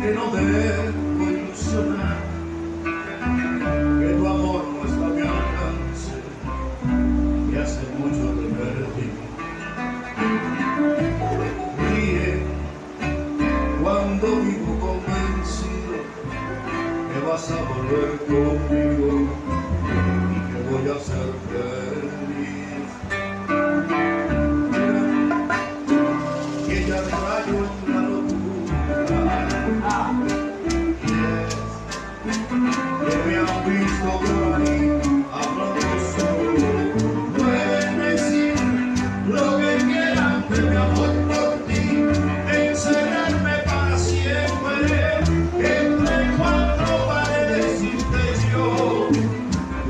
que no debo ilusionar, que tu amor no está a mi alcance, y hace mucho te perdí. Ríe cuando vivo convencido que vas a volver conmigo y que voy a ser feliz. Y ella rayó en la locura, que me han visto por ahí hablando solo. Pueden decir lo que quieran de mi amor por ti, encerrarme para siempre entre cuatro paredes sin techo.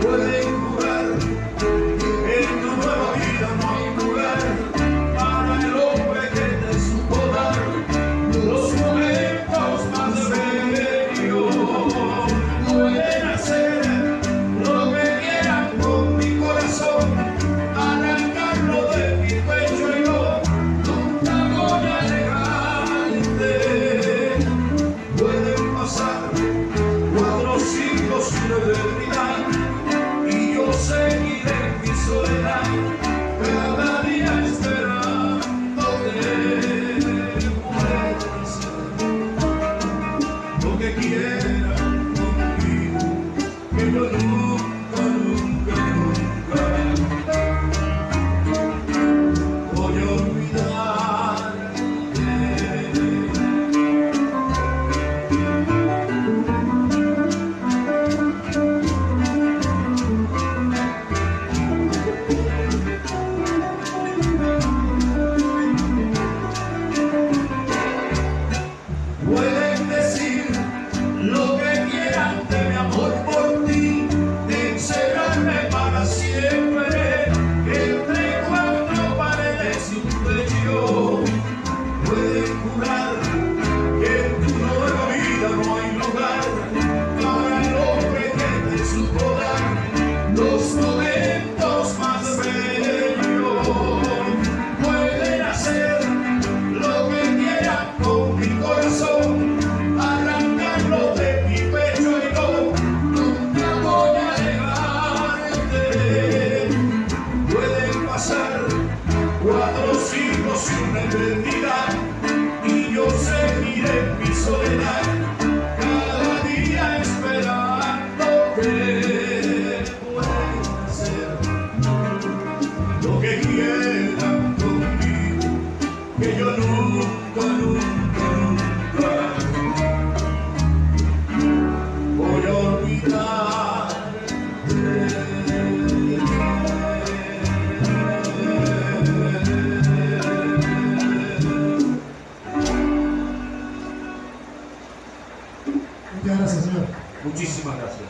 Pueden jurar que en tu nueva vida no hay lugar para el hombre que te supo dar los momentos más bellos. Pueden hacer lo que quieran con mi corazón, arrancarlo de mi pecho y yo nunca voy a negarte. Pueden pasar 4 siglos y una eternidad y yo seguiré en mi soledad, cada día esperándote. Pueden hacer lo que quieran conmigo, que yo nunca, nunca, nunca voy a olvidarte. Pueden decir lo que quieran de mi amor por ti, de encerrarme para siempre entre 4 paredes y un techo. Pueden jurar que en tu nueva vida no hay lugar para el hombre que te supo dar los momentos más bellos. Pueden hacer lo que quieran con mi corazón, arrancarlo de mi pecho y yo nunca voy a negarte. Pueden pasar 4 siglos y una eternidad y yo seguiré en mi soledad, cada día esperándote. Pueden hacer lo que quieran conmigo, que yo nunca, nunca, nunca voy a olvidarte. Muchas gracias, señor. Muchísimas gracias.